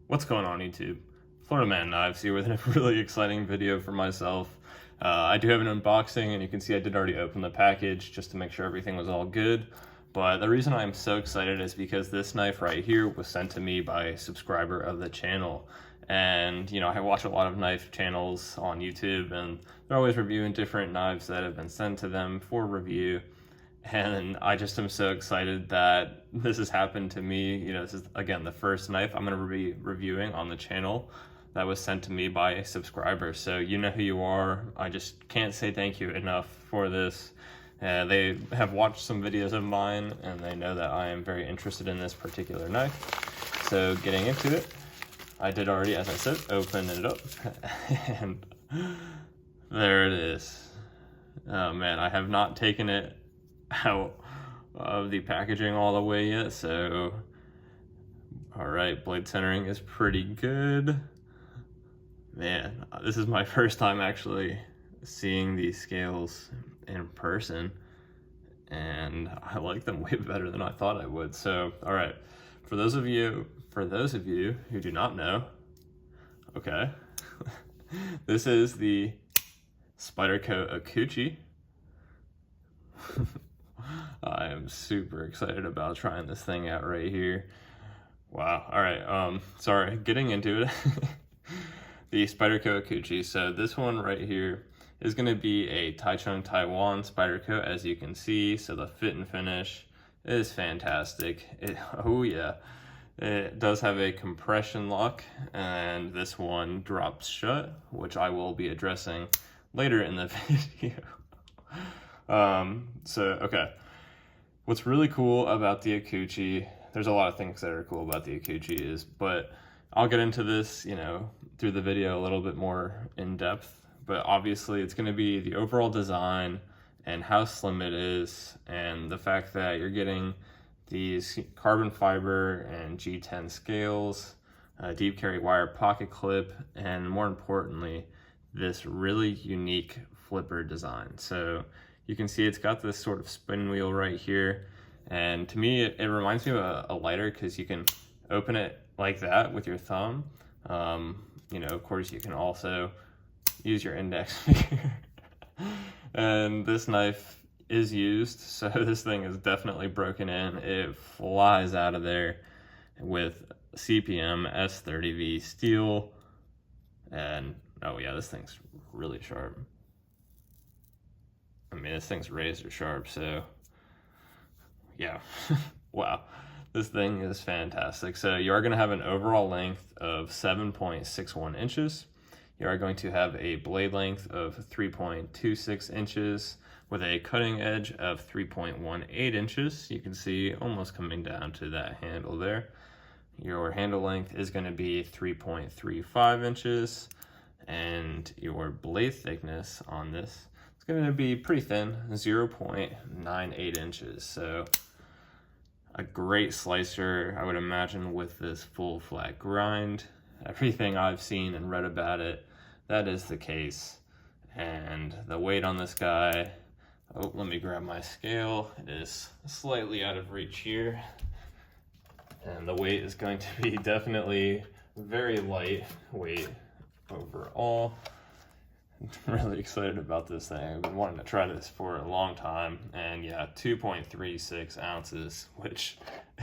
What's going on YouTube? Florida Man Knives here with a really exciting video for myself. I do have an unboxing and you can see I did already open the package just to make sure everything was all good. But the reason I'm so excited is because this knife right here was sent to me by a subscriber of the channel. And you know, I watch a lot of knife channels on YouTube and they're always reviewing different knives that have been sent to them for review. And I just am so excited that this has happened to me. You know, this is, again, the first knife I'm going to be reviewing on the channel that was sent to me by a subscriber. So you know who you are. I just can't say thank you enough for this. They have watched some videos of mine and they know that I am very interested in this particular knife. So getting into it, I did already, as I said, open it up. And there it is. Oh man, I have not taken it out of the packaging all the way yet, so all right, blade centering is pretty good. Man, this is my first time actually seeing these scales in person and I like them way better than I thought I would. So all right, for those of you who do not know, okay, this is the Spyderco Ikuchi. I am super excited about trying this thing out right here. Wow. All right. Sorry, getting into it. The Spyderco Ikuchi. So this one right here is going to be a Taichung Taiwan Spyderco, as you can see. So the fit and finish is fantastic. Oh yeah. It does have a compression lock, and this one drops shut, which I will be addressing later in the video. Okay. What's really cool about the Ikuchi, there's a lot of things that are cool about the Ikuchi but I'll get into this, you know, through the video a little bit more in depth, but obviously it's going to be the overall design and how slim it is and the fact that you're getting these carbon fiber and G10 scales, a deep carry wire pocket clip, and more importantly, this really unique flipper design. So you can see it's got this sort of spin wheel right here. And to me, it reminds me of a lighter because you can open it like that with your thumb. You know, of course, you can also use your index finger. And this knife is used, so this thing is definitely broken in. It flies out of there with CPM S30V steel. And oh yeah, this thing's really sharp. I mean, this thing's razor sharp, so yeah. Wow, this thing is fantastic. So you are going to have an overall length of 7.61 inches. You are going to have a blade length of 3.26 inches with a cutting edge of 3.18 inches. You can see almost coming down to that handle there. Your handle length is going to be 3.35 inches, and your blade thickness on this is going to be pretty thin, 0.98 inches. So a great slicer, I would imagine, with this full flat grind. Everything I've seen and read about it, that is the case. And the weight on this guy, oh, let me grab my scale. It is slightly out of reach here. And the weight is going to be definitely very lightweight overall. I'm really excited about this thing. I've been wanting to try this for a long time. And yeah, 2.36 ounces, which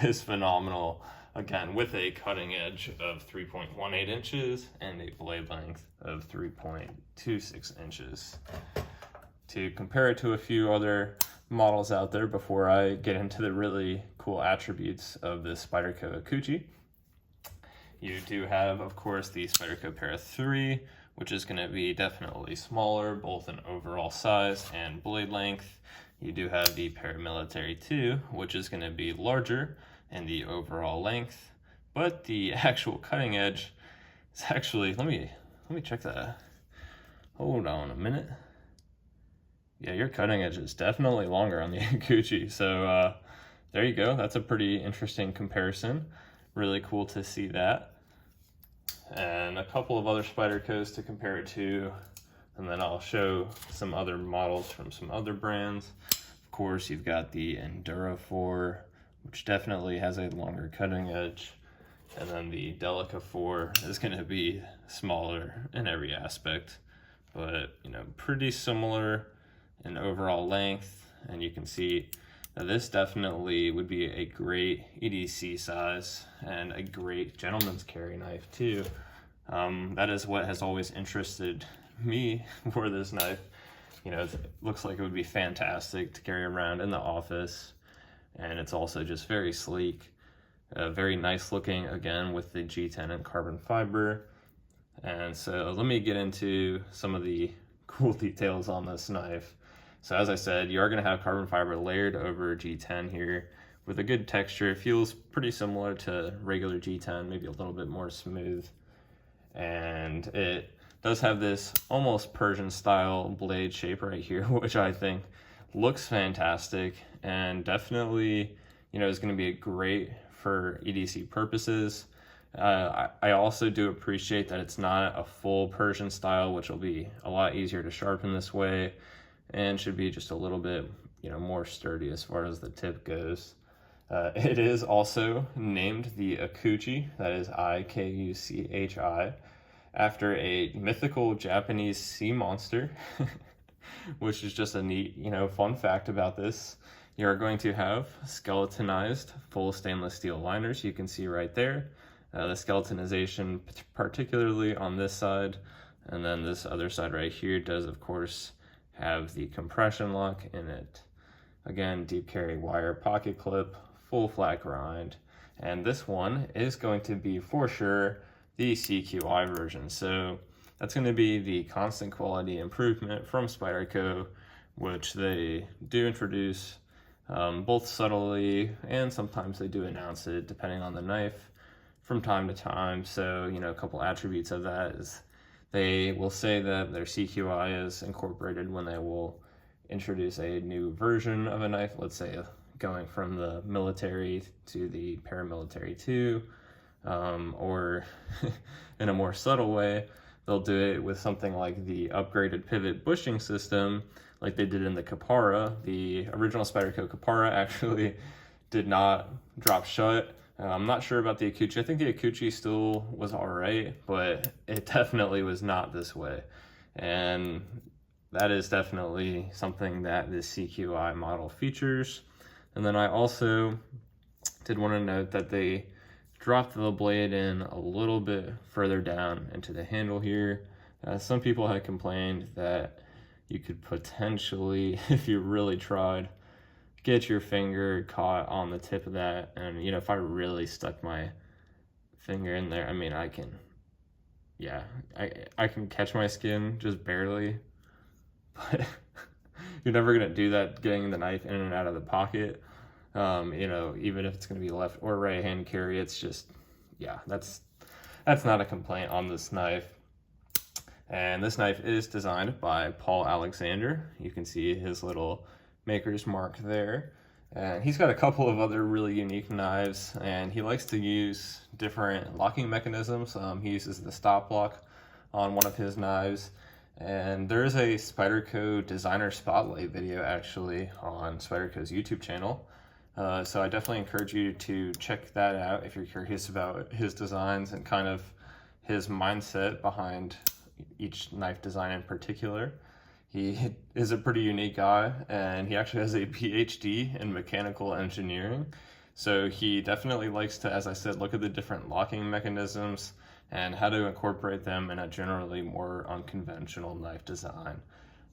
is phenomenal. Again, with a cutting edge of 3.18 inches and a blade length of 3.26 inches. To compare it to a few other models out there before I get into the really cool attributes of this Spyderco Ikuchi, you do have, of course, the Spyderco Para 3, which is going to be definitely smaller, both in overall size and blade length. You do have the Paramilitary 2, which is going to be larger in the overall length, but the actual cutting edge is actually, let me check that. Hold on a minute. Yeah, your cutting edge is definitely longer on the Ikuchi. So there you go. That's a pretty interesting comparison. Really cool to see that. And a couple of other Spydercos to compare it to, and then I'll show some other models from some other brands. Of course, you've got the Enduro 4, which definitely has a longer cutting edge. And then the Delica 4 is going to be smaller in every aspect, but pretty similar in overall length. And you can see that this definitely would be a great EDC size and a great gentleman's carry knife too. That is what has always interested me for this knife. It looks like it would be fantastic to carry around in the office, and it's also just very sleek. Very nice looking, again, with the G10 and carbon fiber. And so let me get into some of the cool details on this knife. So as I said, you are going to have carbon fiber layered over G10 here with a good texture. It feels pretty similar to regular G10, maybe a little bit more smooth. And it does have this almost Persian style blade shape right here, which I think looks fantastic and definitely, is going to be great for EDC purposes. I also do appreciate that it's not a full Persian style, which will be a lot easier to sharpen this way and should be just a little bit, more sturdy as far as the tip goes. It is also named the Ikuchi, that is Ikuchi, after a mythical Japanese sea monster, which is just a neat, fun fact about this. You are going to have skeletonized full stainless steel liners. You can see right there, the skeletonization particularly on this side, and then this other side right here does of course have the compression lock in it. Again, deep carry wire pocket clip, full flat grind, and this one is going to be for sure the CQI version. So that's going to be the constant quality improvement from Spyderco, which they do introduce both subtly and sometimes they do announce it depending on the knife from time to time. So, a couple attributes of that is they will say that their CQI is incorporated when they will introduce a new version of a knife, let's say going from the military to the paramilitary 2, or in a more subtle way, they'll do it with something like the upgraded pivot bushing system, like they did in the Kapara. The original Spyderco Kapara actually did not drop shut. I'm not sure about the Ikuchi. I think the Ikuchi still was all right, but it definitely was not this way. And that is definitely something that this CQI model features. And then I also did want to note that they dropped the blade in a little bit further down into the handle here. Some people had complained that you could potentially, if you really tried, get your finger caught on the tip of that. And, if I really stuck my finger in there, I can, I can catch my skin just barely. But you're never going to do that getting the knife in and out of the pocket. Even if it's going to be left or right hand carry, it's just, that's not a complaint on this knife. And this knife is designed by Paul Alexander. You can see his little maker's mark there. And he's got a couple of other really unique knives, and he likes to use different locking mechanisms. He uses the stop lock on one of his knives. And there is a Spyderco designer spotlight video actually on Spyderco's YouTube channel. So I definitely encourage you to check that out if you're curious about his designs and kind of his mindset behind each knife design in particular. He is a pretty unique guy, and he actually has a PhD in mechanical engineering. So he definitely likes to, as I said, look at the different locking mechanisms and how to incorporate them in a generally more unconventional knife design.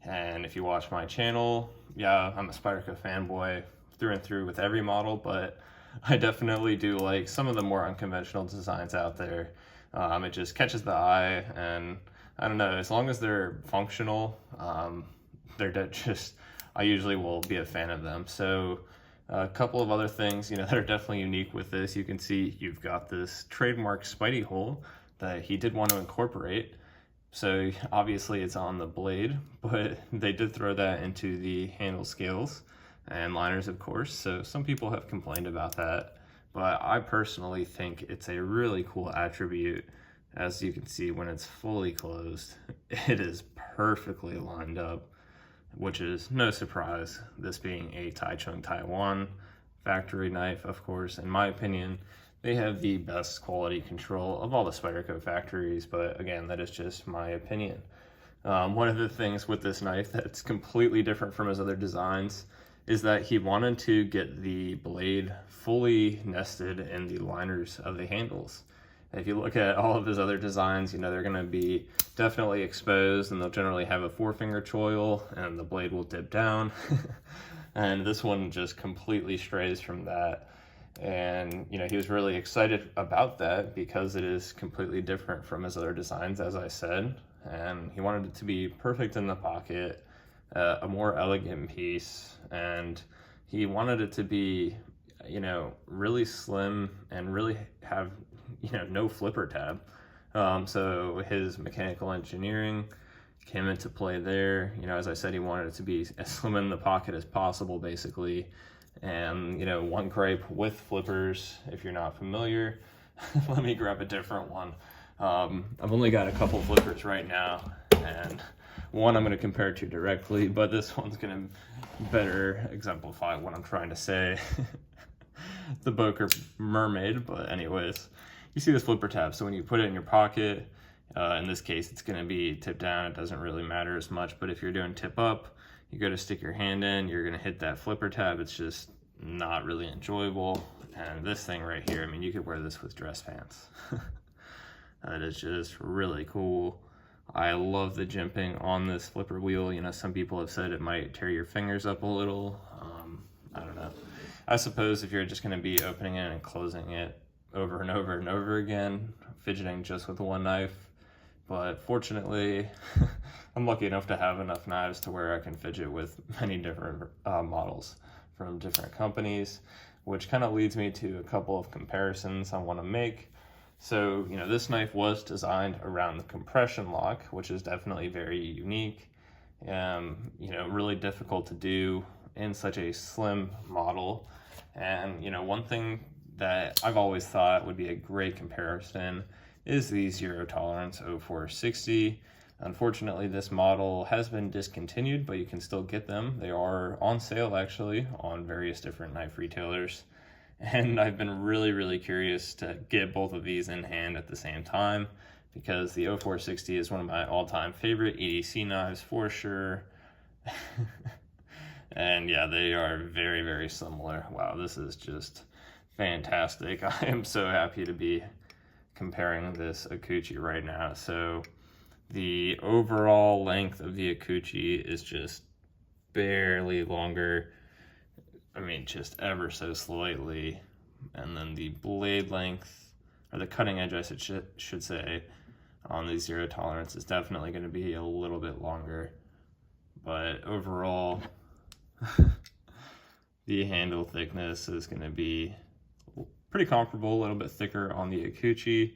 And if you watch my channel, I'm a Spyderco fanboy through and through with every model, but I definitely do like some of the more unconventional designs out there. It just catches the eye, and I don't know, as long as they're functional, I usually will be a fan of them. So a couple of other things, that are definitely unique with this. You can see you've got this trademark Spidey hole that he did want to incorporate. So obviously it's on the blade, but they did throw that into the handle scales and liners, of course. So some people have complained about that, but I personally think it's a really cool attribute. As you can see, when it's fully closed, it is perfectly lined up, which is no surprise, this being a Taichung Taiwan factory knife, of course. In my opinion, they have the best quality control of all the Spyderco factories, but again, that is just my opinion. One of the things with this knife that's completely different from his other designs is that he wanted to get the blade fully nested in the liners of the handles. If you look at all of his other designs, you know, they're gonna be definitely exposed, and they'll generally have a 4-finger choil and the blade will dip down. And this one just completely strays from that. And, you know, he was really excited about that because it is completely different from his other designs, as I said. And he wanted it to be perfect in the pocket, a more elegant piece, and he wanted it to be, you know, really slim and really have, you know, no flipper tab. So his mechanical engineering came into play there. You know, as I said, he wanted it to be as slim in the pocket as possible, basically. And, you know, one gripe with flippers, if you're not familiar, let me grab a different one. I've only got a couple flippers right now, and one I'm going to compare to directly, but this one's going to better exemplify what I'm trying to say. The Boker Mermaid, but anyways, you see this flipper tab, so when you put it in your pocket, in this case it's going to be tipped down. It doesn't really matter as much, but if you're doing tip up, you go to stick your hand in, you're going to hit that flipper tab. It's just not really enjoyable. And this thing right here, I mean, you could wear this with dress pants. That is just really cool. I love the jimping on this flipper wheel. You know, some people have said it might tear your fingers up a little. I don't know. I suppose if you're just going to be opening it and closing it over and over and over again, fidgeting just with one knife. But fortunately, I'm lucky enough to have enough knives to where I can fidget with many different models from different companies, which kind of leads me to a couple of comparisons I want to make. So, you know, this knife was designed around the compression lock, which is definitely very unique. You know, really difficult to do in such a slim model. And, you know, one thing that I've always thought would be a great comparison is the zero tolerance 0460. Unfortunately, this model has been discontinued, but you can still get them. They are on sale actually on various different knife retailers. And I've been really curious to get both of these in hand at the same time, because the 0460 is one of my all-time favorite EDC knives for sure. And yeah, they are very similar. Wow, this is just fantastic. I am so happy to be comparing this Ikuchi right now. So the overall length of the Ikuchi is just barely longer. I mean, just ever so slightly. And then the blade length, or the cutting edge, I should say, on the zero tolerance is definitely going to be a little bit longer. But overall, the handle thickness is going to be pretty comparable, a little bit thicker on the Ikuchi.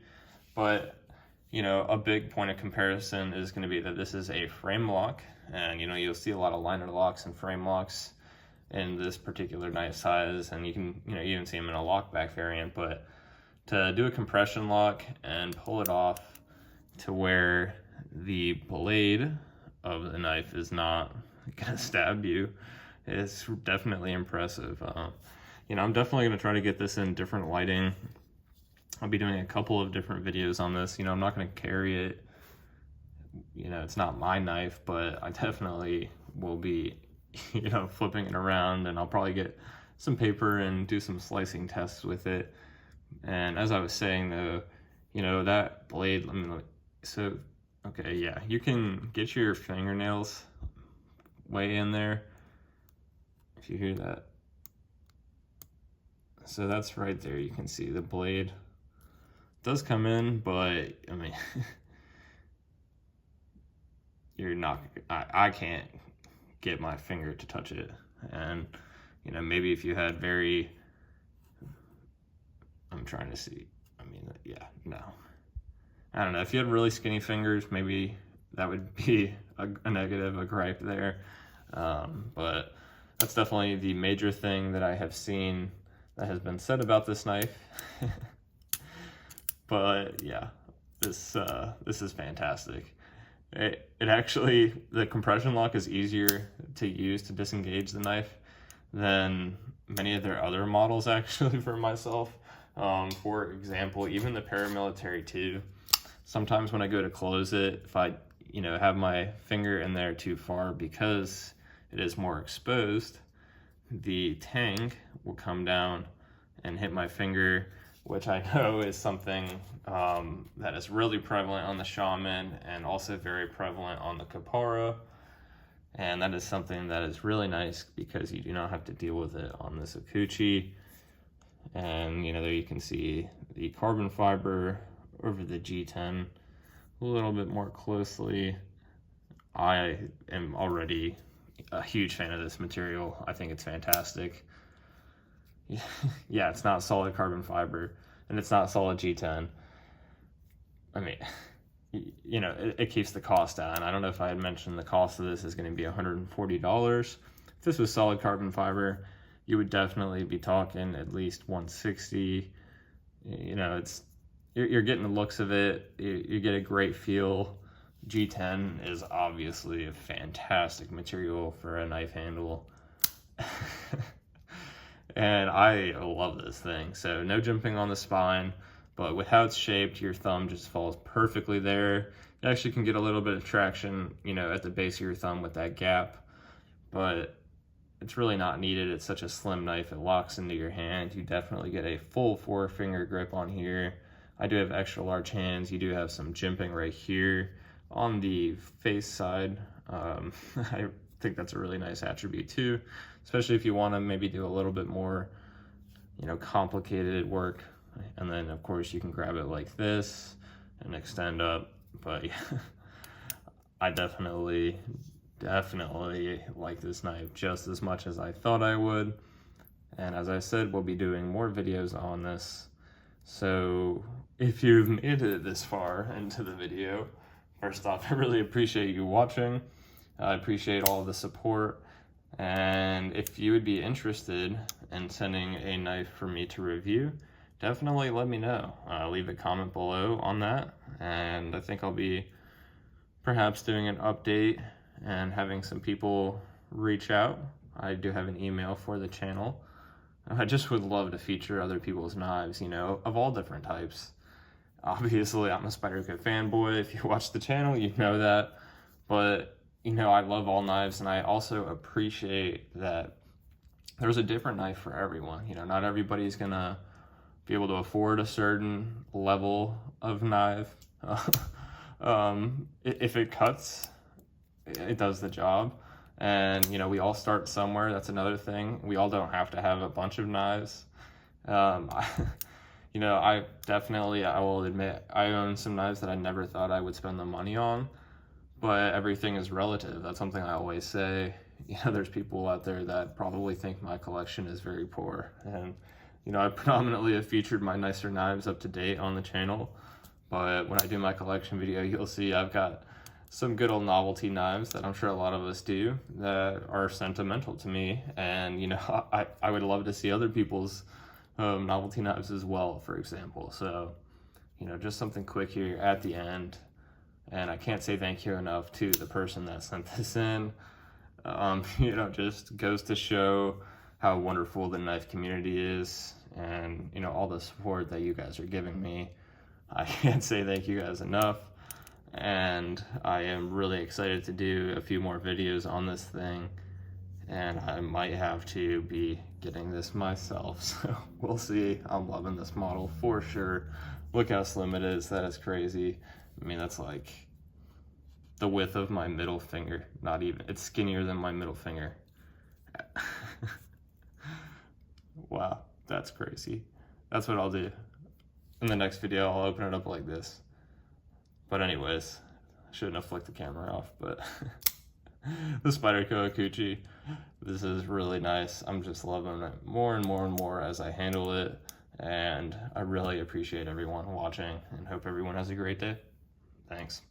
But, you know, a big point of comparison is going to be that this is a frame lock. And, you know, you'll see a lot of liner locks and frame locks in this particular knife size, and you can, you know, even see them in a lockback variant. But to do a compression lock and pull it off to where the blade of the knife is not gonna stab you is definitely impressive. You know, I'm definitely gonna try to get this in different lighting. I'll be doing a couple of different videos on this. You know, I'm not gonna carry it. You know, it's not my knife, but I definitely will be, you know, flipping it around, and I'll probably get some paper and do some slicing tests with it. And as I was saying though, you know, that blade, so, okay, yeah, you can get your fingernails way in there, if you hear that. So that's right there, you can see the blade does come in, but, I mean, you're not, I can't get my finger to touch it. And, you know, maybe if you had very, I'm trying to see, I mean, yeah, no. I don't know, if you had really skinny fingers, maybe that would be a negative, a gripe there. But that's definitely the major thing that I have seen that has been said about this knife. But yeah, this is fantastic. It actually, the compression lock is easier to use to disengage the knife than many of their other models actually for myself. For example, even the paramilitary too, sometimes when I go to close it, if I, have my finger in there too far, because it is more exposed, the tang will come down and hit my finger, which I know is something that is really prevalent on the shaman and also very prevalent on the kapara. And that is something that is really nice because you do not have to deal with it on this Ikuchi. And there you can see the carbon fiber over the G10 a little bit more closely. I am already a huge fan of this material. I think it's fantastic. Yeah, it's not solid carbon fiber and it's not solid G10. I mean, it keeps the cost down. I don't know if I had mentioned the cost of this is going to be $140. If this was solid carbon fiber, you would definitely be talking at least $160. You're getting the looks of it. You get a great feel. G10 is obviously a fantastic material for a knife handle. And I love this thing. So no jumping on the spine, but with how it's shaped, your thumb just falls perfectly there. You actually can get a little bit of traction, at the base of your thumb with that gap, but it's really not needed. It's such a slim knife, it locks into your hand. You definitely get a full 4-finger grip on here. I do have extra large hands. You do have some jimping right here on the face side. I think that's a really nice attribute too, especially if you want to maybe do a little bit more, complicated work. And then of course you can grab it like this and extend up. But yeah, I definitely like this knife just as much as I thought I would. And as I said, we'll be doing more videos on this. So if you've made it this far into the video, first off, I really appreciate you watching. I appreciate all the support. And if you would be interested in sending a knife for me to review, definitely let me know. Leave a comment below on that. And I think I'll be perhaps doing an update and having some people reach out. I do have an email for the channel. I just would love to feature other people's knives, of all different types. Obviously, I'm a Spyderco fanboy. If you watch the channel, you know that. But, I love all knives, and I also appreciate that there's a different knife for everyone. Not everybody's gonna be able to afford a certain level of knife. If it cuts, it does the job. And, we all start somewhere. That's another thing. We all don't have to have a bunch of knives. I will admit, I own some knives that I never thought I would spend the money on, but everything is relative. That's something I always say. There's people out there that probably think my collection is very poor. And, I predominantly have featured my nicer knives up to date on the channel, but when I do my collection video, you'll see I've got some good old novelty knives that I'm sure a lot of us do that are sentimental to me. And, I would love to see other people's novelty knives as well, for example. So, just something quick here at the end. And I can't say thank you enough to the person that sent this in. Just goes to show how wonderful the knife community is, and, all the support that you guys are giving me. I can't say thank you guys enough. And I am really excited to do a few more videos on this thing, and I might have to be getting this myself, so we'll see. I'm loving this model for sure. Look how slim it is. That is crazy. I mean, that's like the width of my middle finger. Not even, it's skinnier than my middle finger. Wow, that's crazy. That's what I'll do. In the next video, I'll open it up like this. But anyways, I shouldn't have flicked the camera off, but the Spyderco Ikuchi, this is really nice. I'm just loving it more and more and more as I handle it, and I really appreciate everyone watching and hope everyone has a great day. Thanks.